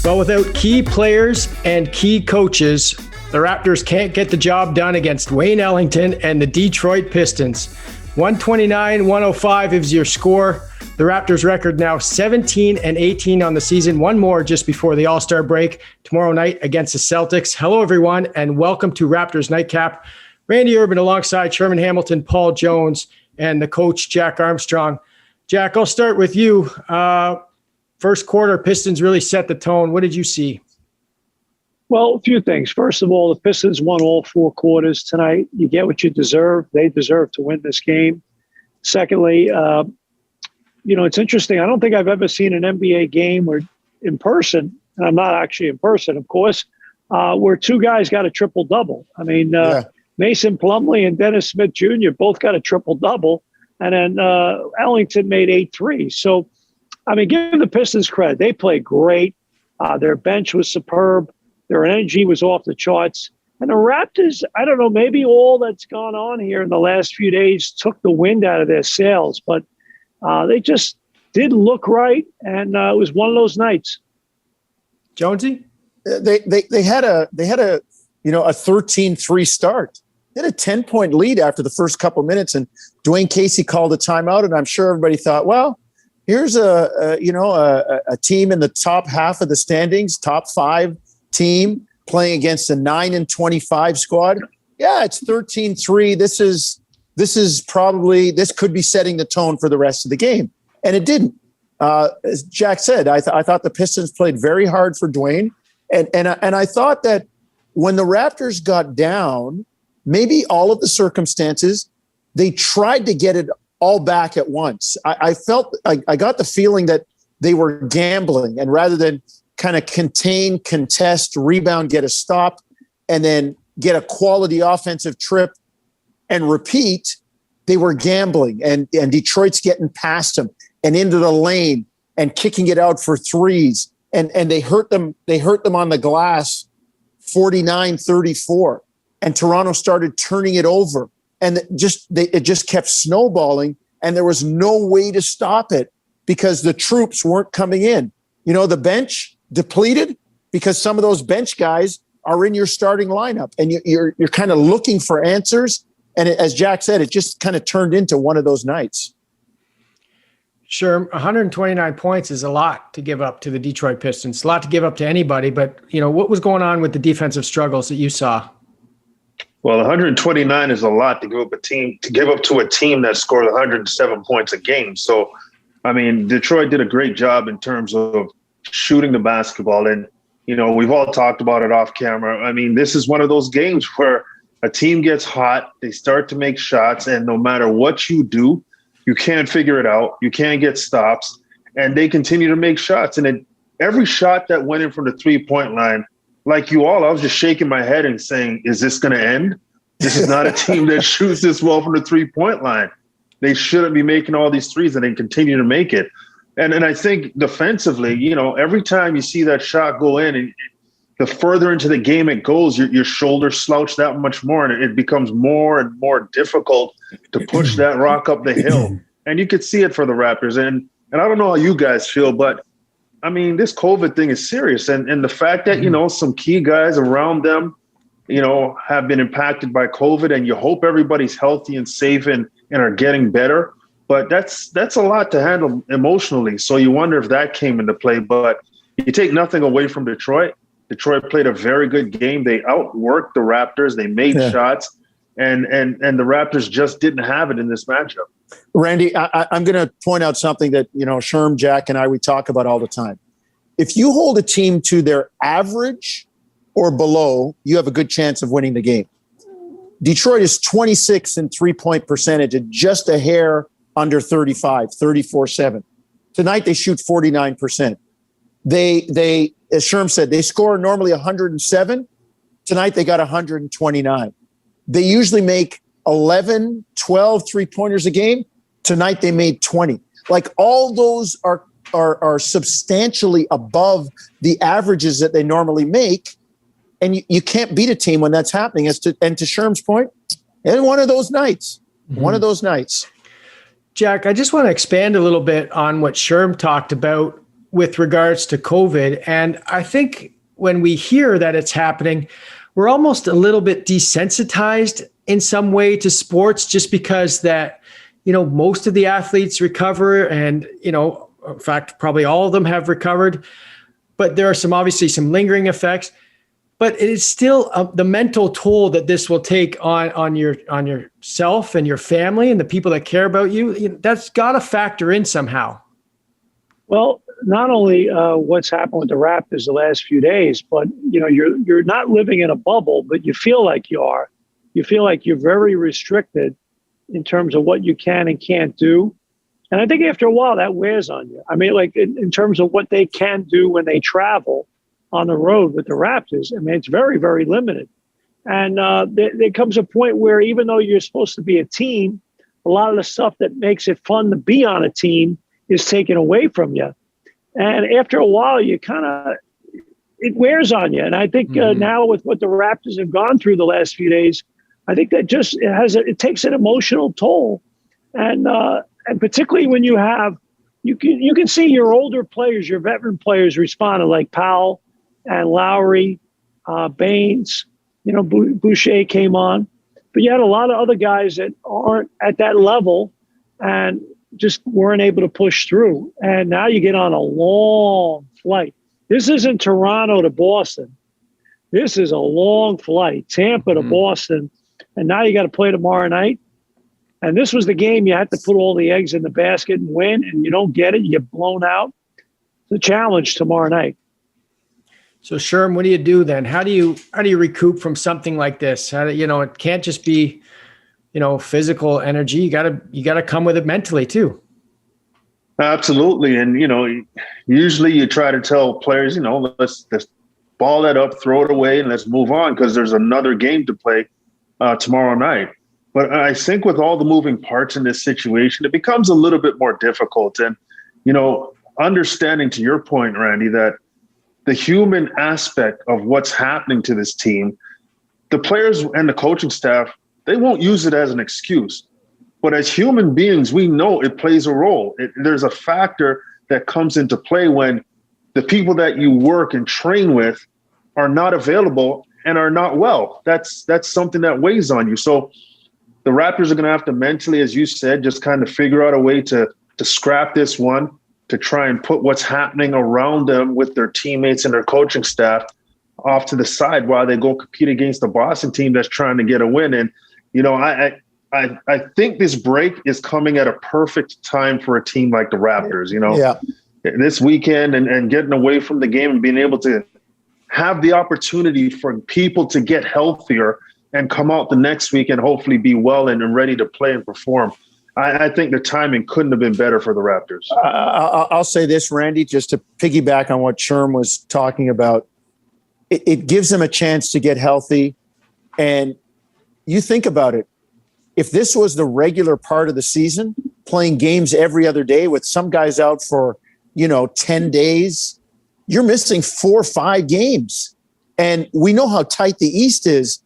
Well, without key players and key coaches, the Raptors can't get the job done against Wayne Ellington and the Detroit Pistons. 129-105 is your score. The Raptors record now 17-18 on the season. One more just before the All-Star break tomorrow night against the Celtics. Hello, everyone, and welcome to Raptors Nightcap. Randy Urban alongside Sherman Hamilton, Paul Jones, and the coach, Jack Armstrong. Jack, I'll start with you. First quarter, Pistons really set the tone. What did you see? Well, a few things. First of all, the Pistons won all four quarters tonight. You get what you deserve. They deserve to win this game. Secondly, it's interesting. I don't think I've ever seen an NBA game where in person, and I'm not actually in person, of course, where two guys got a triple-double. I mean, Mason Plumlee and Dennis Smith Jr. both got a triple-double, and then Ellington made 8 threes. So, I mean, give the Pistons credit. They played great. Their bench was superb. Their energy was off the charts. And the Raptors, I don't know, maybe all that's gone on here in the last few days took the wind out of their sails. But they just didn't look right, and it was one of those nights. Jonesy? They had a 13-3 start. They had a 10-point lead after the first couple minutes, and Dwayne Casey called a timeout, and I'm sure everybody thought, well, here's a team in the top half of the standings, top 5 team playing against a 9-25 squad. Yeah, it's 13-3. This could be setting the tone for the rest of the game, and it didn't. As Jack said, I thought the Pistons played very hard for Dwayne, and I thought that when the Raptors got down, maybe all of the circumstances, they tried to get it all back at once. I felt I got the feeling that they were gambling, and rather than kind of contain, contest, rebound, get a stop, and then get a quality offensive trip and repeat, they were gambling, and Detroit's getting past them and into the lane and kicking it out for threes, and they hurt them on the glass 49-34, and Toronto started turning it over. And it just kept snowballing, and there was no way to stop it because the troops weren't coming in. The bench depleted because some of those bench guys are in your starting lineup, and you're kind of looking for answers. And as Jack said, it just kind of turned into one of those nights. Sure, 129 points is a lot to give up to the Detroit Pistons. A lot to give up to anybody, but what was going on with the defensive struggles that you saw? Well, 129 is a lot to give up to a team that scored 107 points a game. So, I mean, Detroit did a great job in terms of shooting the basketball. And, we've all talked about it off camera. I mean, this is one of those games where a team gets hot, they start to make shots, and no matter what you do, you can't figure it out. You can't get stops, and they continue to make shots. And every shot that went in from the three-point line, like you all, I was just shaking my head and saying, is this going to end? This is not a team that shoots this well from the three-point line. They shouldn't be making all these threes, and they continue to make it. And I think defensively, every time you see that shot go in, and the further into the game it goes, your shoulders slouch that much more, and it becomes more and more difficult to push that rock up the hill. And you could see it for the Raptors. And I don't know how you guys feel, but I mean, this COVID thing is serious. And the fact that, some key guys around them, have been impacted by COVID, and you hope everybody's healthy and safe and are getting better. But that's a lot to handle emotionally. So you wonder if that came into play. But you take nothing away from Detroit. Detroit played a very good game. They outworked the Raptors. They made shots. And the Raptors just didn't have it in this matchup. Randy, I'm going to point out something that, Sherm, Jack, and we talk about all the time. If you hold a team to their average or below, you have a good chance of winning the game. Detroit is 26 in three-point percentage, at just a hair under 35, 34-7. Tonight, they shoot 49%. They, as Sherm said, they score normally 107. Tonight, they got 129. They usually make 11, 12 three-pointers a game. Tonight, they made 20. Like, all those are substantially above the averages that they normally make. And you can't beat a team when that's happening. And to Sherm's point, and one of those nights. One of those nights. Jack, I just want to expand a little bit on what Sherm talked about with regards to COVID. And I think when we hear that it's happening, we're almost a little bit desensitized in some way to sports, just because that, most of the athletes recover and, in fact, probably all of them have recovered, but there are obviously some lingering effects. But it is still the mental toll that this will take on yourself and your family and the people that care about you. That's got to factor in somehow. Well, not only what's happened with the Raptors the last few days, but you're not living in a bubble, but you feel like you are. You feel like you're very restricted in terms of what you can and can't do. And I think after a while that wears on you. I mean, like in terms of what they can do when they travel on the road with the Raptors, I mean, it's very, very limited. And there comes a point where even though you're supposed to be a team, a lot of the stuff that makes it fun to be on a team is taken away from you. And after a while, it wears on you. And I think now with what the Raptors have gone through the last few days, I think that it takes an emotional toll. And particularly when you can see your older players, your veteran players responding, like Powell and Lowry, Baines, Boucher came on. But you had a lot of other guys that aren't at that level and just weren't able to push through. And now you get on a long flight. This isn't Toronto to Boston. This is a long flight, Tampa to Boston. And now you got to play tomorrow night. And this was the game you had to put all the eggs in the basket and win, and you don't get it. You get blown out. It's a challenge tomorrow night. So, Sherman, what do you do then? How do you recoup from something like this? It can't just be, physical energy. You gotta come with it mentally too. Absolutely. And, usually you try to tell players, let's ball that up, throw it away, and let's move on because there's another game to play tomorrow night. But I think with all the moving parts in this situation, it becomes a little bit more difficult. And, understanding to your point, Randy, that the human aspect of what's happening to this team, the players and the coaching staff, they won't use it as an excuse. But as human beings, we know it plays a role. There's a factor that comes into play when the people that you work and train with are not available and are not well. That's something that weighs on you. So the Raptors are going to have to mentally, as you said, just kind of figure out a way to scrap this one, to try and put what's happening around them with their teammates and their coaching staff off to the side while they go compete against the Boston team that's trying to get a win. And, I think this break is coming at a perfect time for a team like the Raptors, this weekend and getting away from the game and being able to have the opportunity for people to get healthier and come out the next week and hopefully be well and ready to play and perform. I think the timing couldn't have been better for the Raptors. I'll say this, Randy, just to piggyback on what Sherm was talking about. It gives them a chance to get healthy. And you think about it. If this was the regular part of the season, playing games every other day with some guys out for, 10 days, you're missing 4 or 5 games. And we know how tight the East is.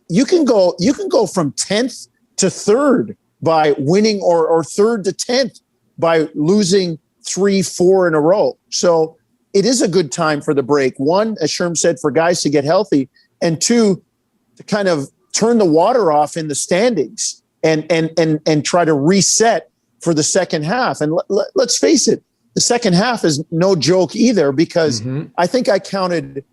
You can go from 10th to 3rd by winning or 3rd to 10th by losing 3, 4 in a row. So it is a good time for the break. 1, as Sherm said, for guys to get healthy, and 2, to kind of turn the water off in the standings and try to reset for the second half. And let's face it, the second half is no joke either, because I think I counted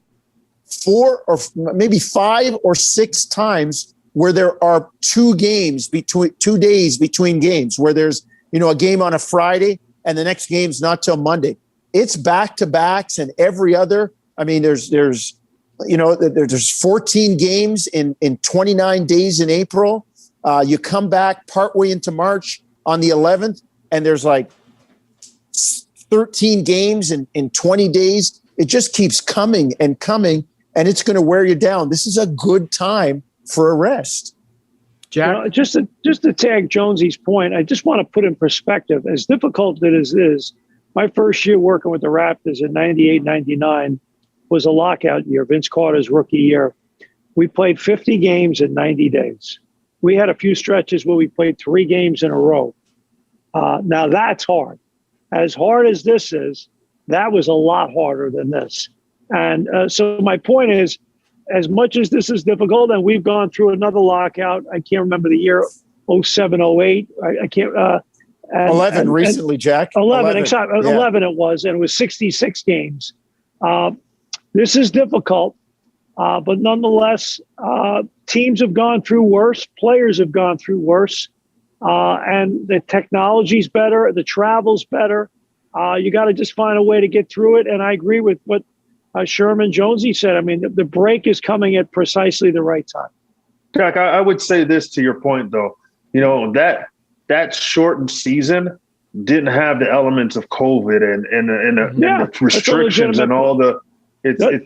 4 or maybe 5 or 6 times where there are 2 days between games, where there's, a game on a Friday and the next game's not till Monday. It's back-to-backs and every other. I mean, there's 14 games in 29 days in April. You come back partway into March on the 11th, and there's like 13 games in 20 days. It just keeps coming and coming, and it's going to wear you down. This is a good time for a rest. Jack? Just to tag Jonesy's point, I just want to put in perspective, as difficult as it is, my first year working with the Raptors in 98, 99 was a lockout year, Vince Carter's rookie year. We played 50 games in 90 days. We had a few stretches where we played 3 games in a row. Now that's hard. As hard as this is, That was a lot harder than this. And so my point is, as much as this is difficult, and we've gone through another lockout, I can't remember the year, 07, 08. I can't. 11 recently, Jack. 11, exactly. Yeah. 11 it was, and it was 66 games. This is difficult, but nonetheless, teams have gone through worse. Players have gone through worse. And the technology's better. The travel's better. You got to just find a way to get through it. And I agree with what Sherman Jonesy said. I mean, the break is coming at precisely the right time. Jack, I would say this to your point, though. You know, that shortened season didn't have the elements of COVID and the restrictions and all the.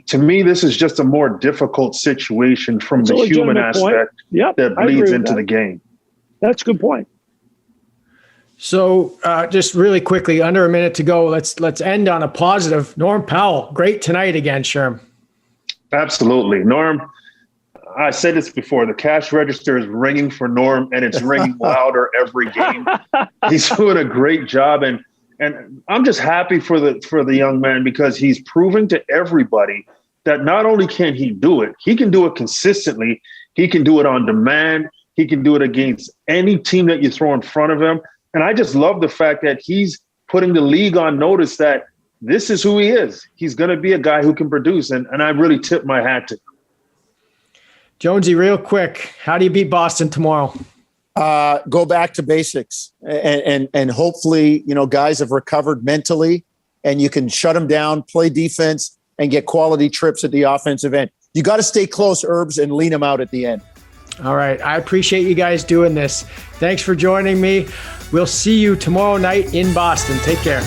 To me, this is just a more difficult situation from the human aspect that bleeds into the game. That's a good point. So just really quickly, under a minute to go, let's end on a positive. Norm Powell, great tonight again, Sherm. Absolutely. Norm, I said this before, the cash register is ringing for Norm, and it's ringing louder every game. He's doing a great job, and I'm just happy for the young man, because he's proving to everybody that not only can he do it, he can do it consistently. He can do it on demand. He can do it against any team that you throw in front of him. And I just love the fact that he's putting the league on notice that this is who he is. He's going to be a guy who can produce. And I really tip my hat to him. Jonesy, real quick, how do you beat Boston tomorrow? Go back to basics, and hopefully, guys have recovered mentally, and you can shut them down, play defense, and get quality trips at the offensive end. You got to stay close, Herbs, and lean them out at the end. All right. I appreciate you guys doing this. Thanks for joining me. We'll see you tomorrow night in Boston. Take care.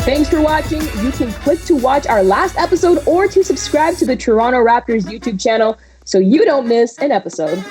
Thanks for watching. You can click to watch our last episode or to subscribe to the Toronto Raptors YouTube channel so you don't miss an episode.